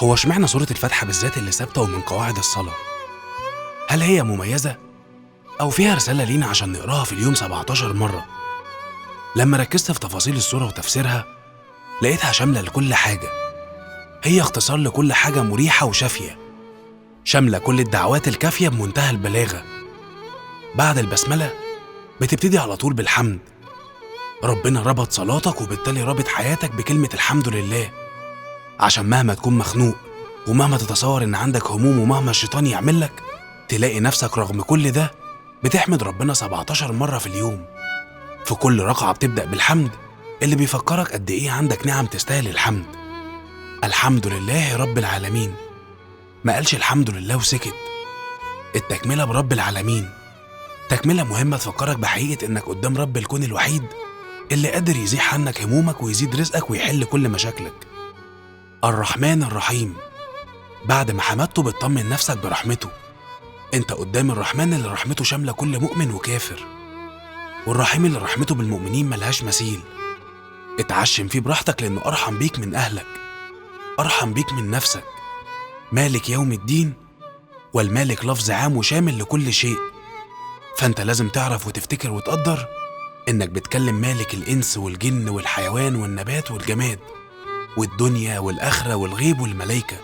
هو اشمعنى سورة الفاتحة بالذات اللي ثابتة ومن قواعد الصلاة؟ هل هي مميزة؟ أو فيها رسالة لينا عشان نقراها في اليوم 17 مرة؟ لما ركزت في تفاصيل السورة وتفسيرها لقيتها شاملة لكل حاجة. هي اختصار لكل حاجة مريحة وشافية، شاملة كل الدعوات الكافية بمنتهى البلاغة. بعد البسملة بتبتدي على طول بالحمد. ربنا ربط صلاتك وبالتالي ربط حياتك بكلمة الحمد لله، عشان مهما تكون مخنوق ومهما تتصور إن عندك هموم ومهما الشيطان يعملك، تلاقي نفسك رغم كل ده بتحمد ربنا 17 مرة في اليوم. في كل ركعة بتبدأ بالحمد اللي بيفكرك قد إيه عندك نعم تستاهل الحمد. الحمد لله رب العالمين، ما قالش الحمد لله وسكت. التكملة برب العالمين، تكملة مهمة تفكرك بحقيقة إنك قدام رب الكون الوحيد اللي قادر يزيح عنك همومك ويزيد رزقك ويحل كل مشاكلك. الرحمن الرحيم، بعد ما حمدته بتطمن نفسك برحمته. انت قدام الرحمن اللي رحمته شاملة كل مؤمن وكافر، والرحيم اللي رحمته بالمؤمنين ملهاش مثيل. اتعشم فيه براحتك لأنه أرحم بيك من أهلك، أرحم بيك من نفسك. مالك يوم الدين، والمالك لفظ عام وشامل لكل شيء، فانت لازم تعرف وتفتكر وتقدر إنك بتكلم مالك الإنس والجن والحيوان والنبات والجماد والدنيا والآخرة والغيب والملايكة.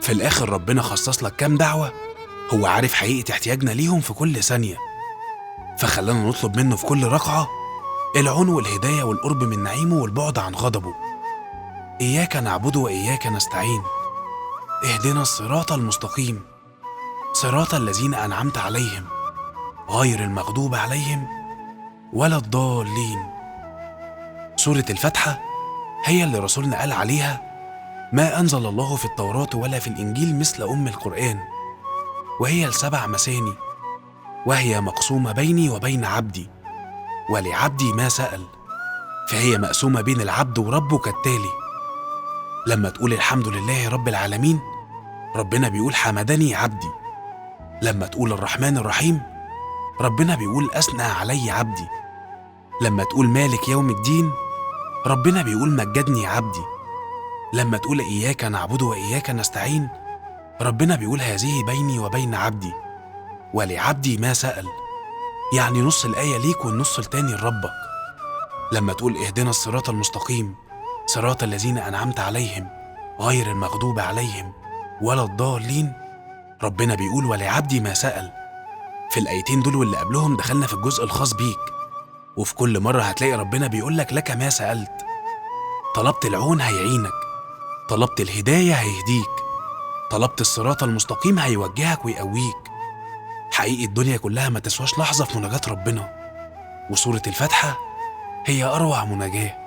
في الآخر ربنا خصص لك كام دعوة، هو عارف حقيقة احتياجنا ليهم في كل ثانية، فخلانا نطلب منه في كل ركعة العون والهداية والقرب من نعيمه والبعد عن غضبه. إياك نعبد وإياك نستعين، اهدنا الصراط المستقيم، صراط الذين أنعمت عليهم غير المغضوب عليهم ولا الضالين. سورة الفاتحة هي اللي رسولنا قال عليها: ما أنزل الله في التوراة ولا في الإنجيل مثل أم القرآن، وهي ال7 مثاني، وهي مقسومة بيني وبين عبدي، ولعبدي ما سأل. فهي مقسومة بين العبد وربه كالتالي: لما تقول الحمد لله رب العالمين، ربنا بيقول حمدني عبدي. لما تقول الرحمن الرحيم، ربنا بيقول أثنى علي عبدي. لما تقول مالك يوم الدين، ربنا بيقول مجدني عبدي. لما تقول إياك نعبد وإياك نستعين، ربنا بيقول هذه بيني وبين عبدي، ولعبدي ما سأل. يعني نص الآية ليك والنص التاني لربك. لما تقول اهدنا الصراط المستقيم، صراط الذين أنعمت عليهم غير المغضوب عليهم ولا الضالين، ربنا بيقول ولعبدي ما سأل. في الآيتين دول واللي قبلهم دخلنا في الجزء الخاص بيك، وفي كل مرة هتلاقي ربنا بيقول لك ما سألت. طلبت العون هيعينك، طلبت الهداية هيهديك، طلبت الصراط المستقيم هيوجهك ويقويك. حقيقي الدنيا كلها ما تسواش لحظة في مناجاة ربنا، وسورة الفاتحة هي أروع مناجاة.